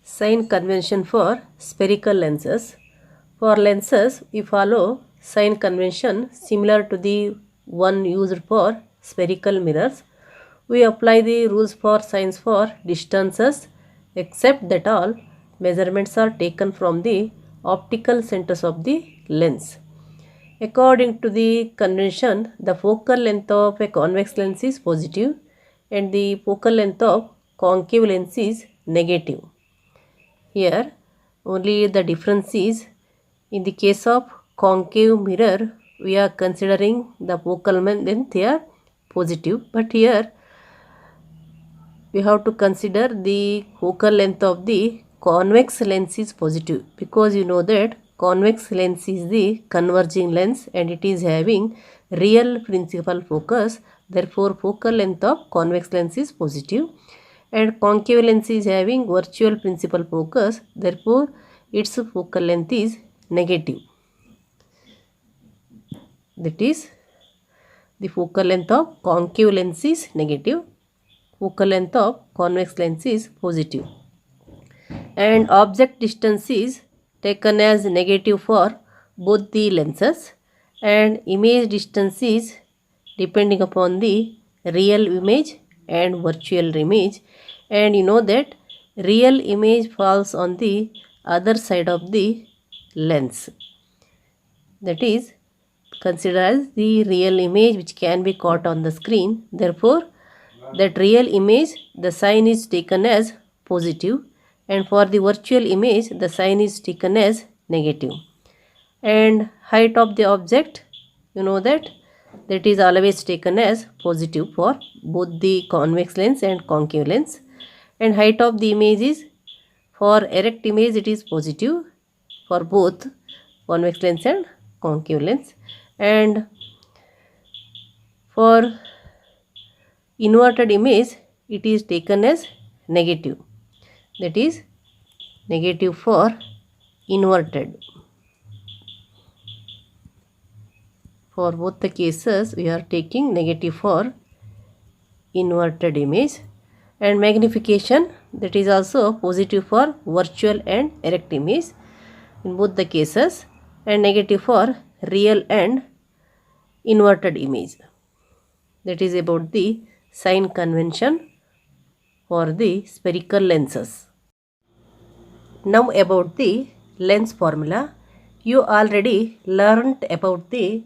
Sign convention for spherical lenses. For lenses, we follow sign convention similar to the one used for spherical mirrors. We apply the rules for signs for distances, except that all measurements are taken from the optical centers of the lens. According to the convention, the focal length of a convex lens is positive and the focal length of concave lens is negative. Here, only the difference is in the case of concave mirror, we are considering the focal length here positive, but here we have to consider the focal length of the convex lens is positive, because you know that convex lens is the converging lens and it is having real principal focus. Therefore, focal length of convex lens is positive and concave lens is having virtual principal focus. Therefore, its focal length is negative. That is, the focal length of concave lens is negative, focal length of convex lens is positive, and object distance is taken as negative for both the lenses, and image distance is depending upon the real image and virtual image, and you know that real image falls on the other side of the lens. That is, consider as the real image which can be caught on the screen. Therefore, that real image, the sign is taken as positive, and for the virtual image the sign is taken as negative. And height of the object, you know that is always taken as positive for both the convex lens and concave lens, and height of the image is, for erect image it is positive for both convex lens and concave lens, and for inverted image it is taken as negative. That is, negative for inverted. For both the cases we are taking negative for inverted image, and magnification, that is also positive for virtual and erect image in both the cases, and negative for real and inverted image. That is about the sign convention for the spherical lenses. Now about the lens formula. You already learnt about the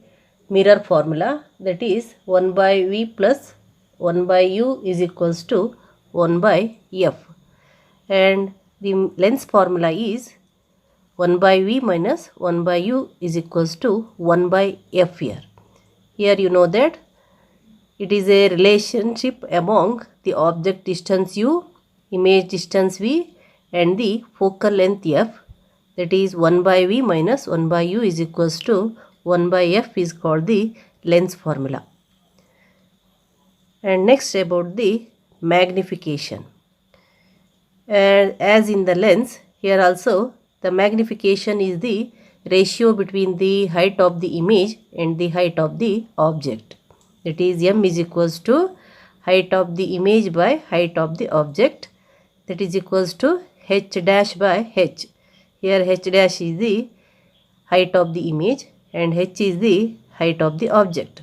mirror formula, that is 1 by V plus 1 by U is equals to 1 by F, and the lens formula is 1 by V minus 1 by U is equals to 1 by F here. Here you know that it is a relationship among the object distance U, image distance V and the focal length F, that is 1 by V minus 1 by U is equals to 1 by F is called the lens formula. And next about the magnification. And as in the lens, here also the magnification is the ratio between the height of the image and the height of the object. That is, M is equals to height of the image by height of the object, that is equals to H dash by H. Here H dash is the height of the image and H is the height of the object.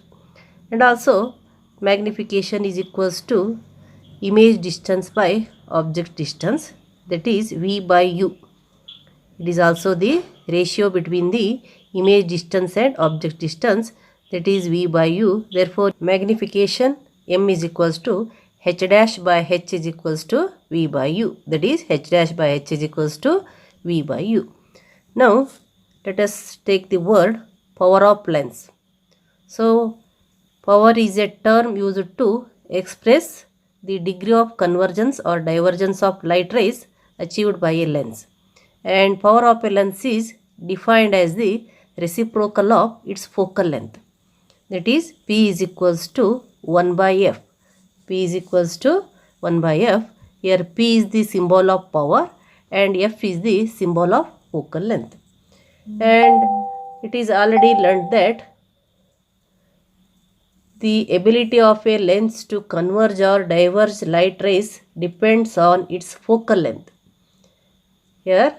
And also magnification is equals to image distance by object distance, that is V by U. It is also the ratio between the image distance and object distance, that is V by U. Therefore, magnification M is equals to H dash by H is equals to V by U, that is H dash by H is equals to V by U. Now, let us take the word power of lens. So, power is a term used to express the degree of convergence or divergence of light rays achieved by a lens. And power of a lens is defined as the reciprocal of its focal length. That is, P is equals to 1 by F. P is equals to 1 by F. Here P is the symbol of power and F is the symbol of focal length. And it is already learnt that the ability of a lens to converge or diverge light rays depends on its focal length. Here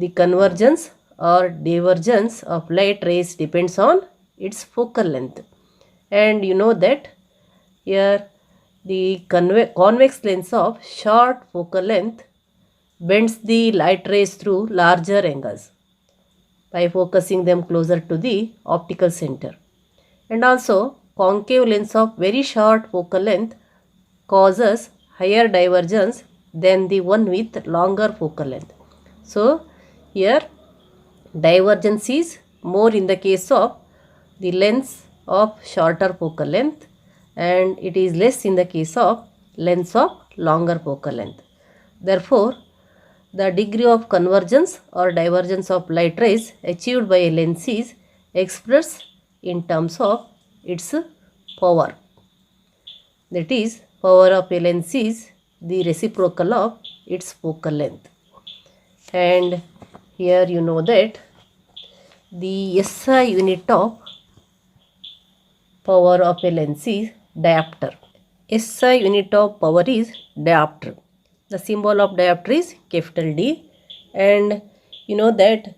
the convergence or divergence of light rays depends on its focal length. And you know that here the convex lens of short focal length bends the light rays through larger angles by focusing them closer to the optical center. And also concave lens of very short focal length causes higher divergence than the one with longer focal length. So here divergence is more in the case of the lens of shorter focal length, and it is less in the case of lens of longer focal length. Therefore, the degree of convergence or divergence of light rays achieved by a lens is expressed in terms of its power. That is, power of a lens is the reciprocal of its focal length. And here you know that the SI unit of power of a lens is diopter. SI unit of power is diopter. The symbol of diopter is capital D, and you know that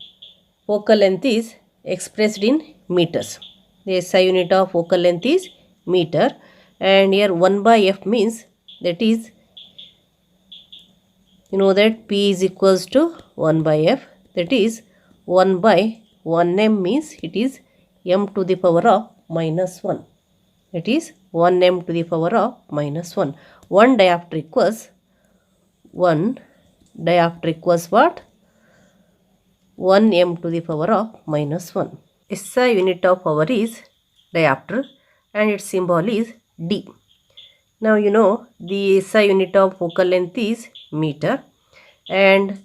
focal length is expressed in meters. The SI unit of focal length is meter, and here 1 by F means that is, you know that P is equals to 1 by F, that is 1 by 1 m means it is m to the power of minus 1. That is 1 m to the power of minus 1. 1 diopter equals what? 1 m to the power of minus 1. SI unit of power is diopter and its symbol is D. Now you know the SI unit of focal length is meter, and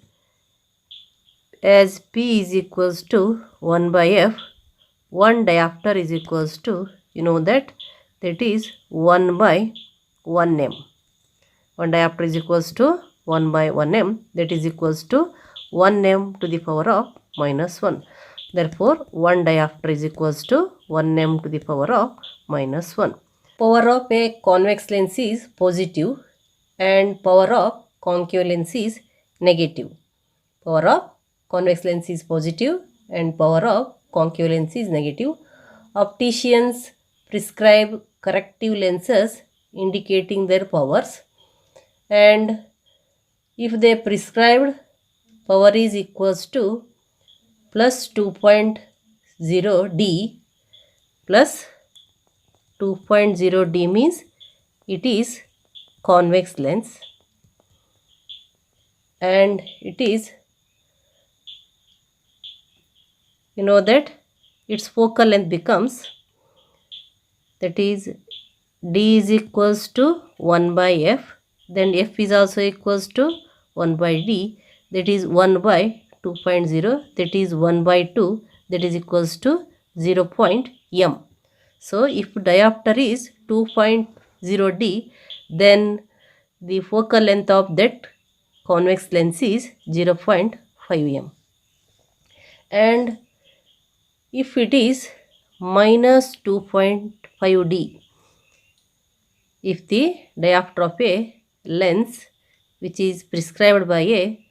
as P is equals to 1 by F, 1 diopter is equals to, you know that is 1 by 1 m. 1 diopter is equals to 1 by 1 m, that is equals to 1 m to the power of minus 1. Therefore, 1 diopter is equals to 1 m to the power of minus 1. Power of a convex lens is positive and power of concave lens is negative. Power of convex lens is positive and power of concave lens is negative. Opticians prescribe corrective lenses indicating their powers, and if they prescribed power is equals to plus 2.0 D plus 2.0 D means it is convex lens, and it is, you know that its focal length becomes, that is D is equals to 1 by F, then F is also equals to 1 by D, that is 1 by 2.0, that is 1 by 2, that is equals to 0.m. So if diopter is 2.0 D, then the focal length of that convex lens is 0.5 m. And if it is minus 2.5 D, if the diopter of a lens which is prescribed by a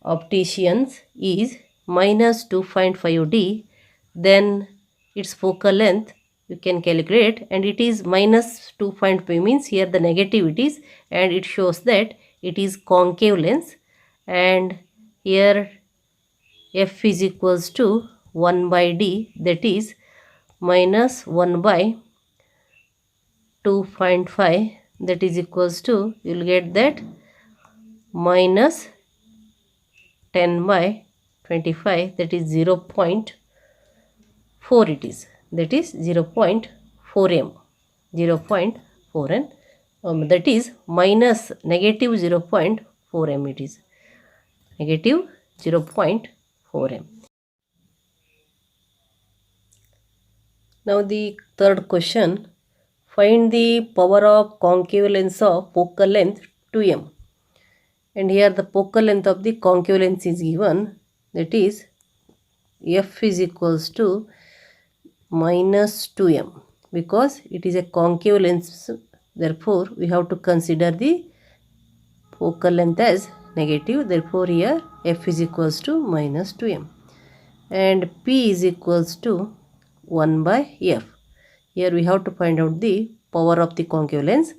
opticians is minus 2.5 D, then its focal length you can calculate, and it is minus 2.5 means here the negative it is, and it shows that it is concave lens, and here F is equals to 1 by D, that is minus 1 by 2.5, that is equals to, you will get that minus 10 by 25, that is 0.4 it is, that is 0.4 m, 0.4 n, that is minus negative 0.4 m, it is negative 0.4 m. Now the third question, find the power of concave lens of focal length 2m, and here the focal length of the concave lens is given, that is F is equals to minus 2m, because it is a concave lens, therefore we have to consider the focal length as negative, therefore here f is equals to minus 2m. And p is equals to 1 by f. Here we have to find out the power of the concave lens,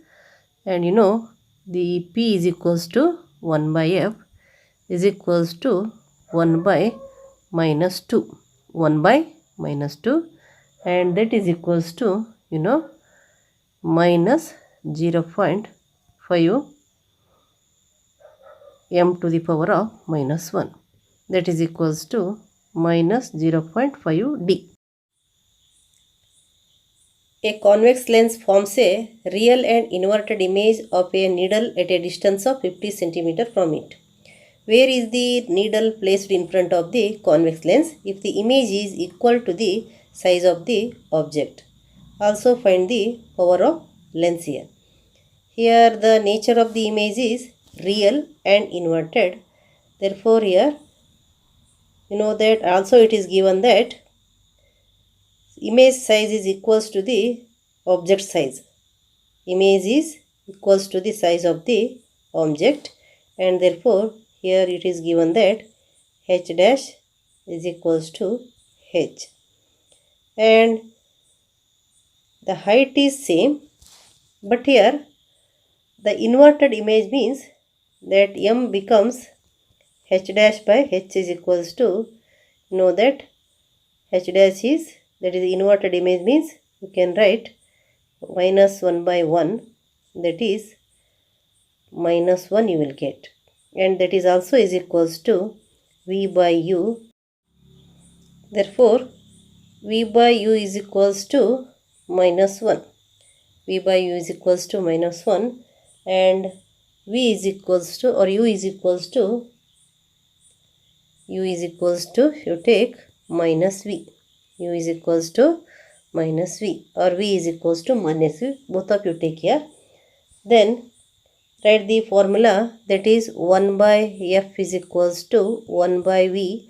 and you know the p is equals to 1 by f is equals to 1 by minus 2. 1 by minus 2, and that is equals to minus 0.5 m to the power of minus 1. That is equals to minus 0.5 d. A convex lens forms a real and inverted image of a needle at a distance of 50 cm from it. Where is the needle placed in front of the convex lens if the image is equal to the size of the object? Also find the power of lens here. Here the nature of the image is real and inverted. Therefore here that also it is given that image size is equals to the object size. Image is equals to the size of the object, and therefore here it is given that h dash is equals to h, and the height is same, but here the inverted image means that m becomes h dash by h is equals to that h dash is, that is inverted image means you can write minus 1 by 1, that is minus 1 you will get, and that is also is equals to v by u. Therefore v by u is equals to minus 1. V by u is equals to minus 1, and v is equals to, or u is equals to you take minus v. U is equals to minus v, or v is equals to minus v, both of you take here. Then write the formula, that is 1 by f is equals to 1 by v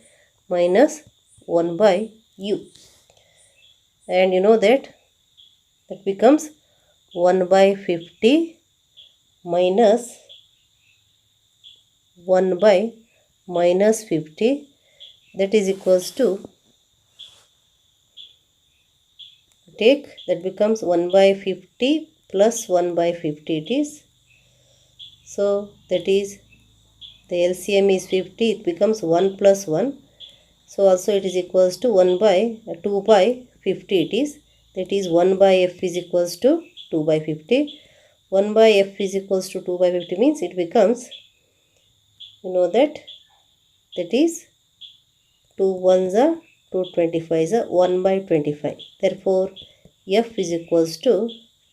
minus 1 by u, and that becomes 1 by 50 minus 1 by minus 50, that is equals to, take, that becomes 1 by 50 plus 1 by 50 it is. So that is, the LCM is 50, it becomes 1 plus 1. So also it is equals to 1 by 2 by 50 it is, that is 1 by f is equals to 2 by 50. 1 by f is equals to 2 by 50 means it becomes, that is 2 1s are 2 25s are 1 by 25. Therefore f is equals to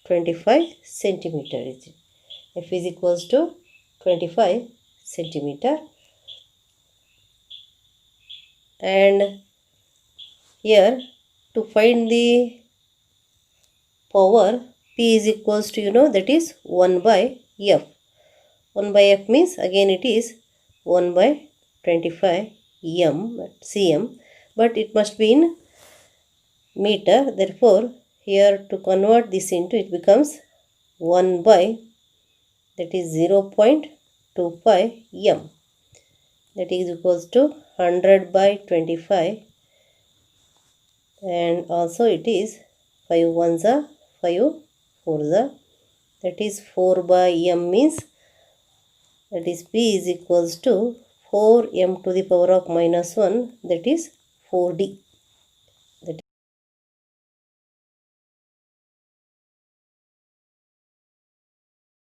25 centimeter. F is equals to 25 centimeter. And here to find the power, P is equals to that is 1 by f. 1 by f means again it is 1 by 25 cm, but it must be in meter. Therefore here to convert this into, it becomes 1 by, that is 0.25 m, that is equals to 100 by 25, and also it is 5 1s are 5 4s are, that is 4 by m means, that is P is equals to 4 m to the power of minus 1, that is 4d.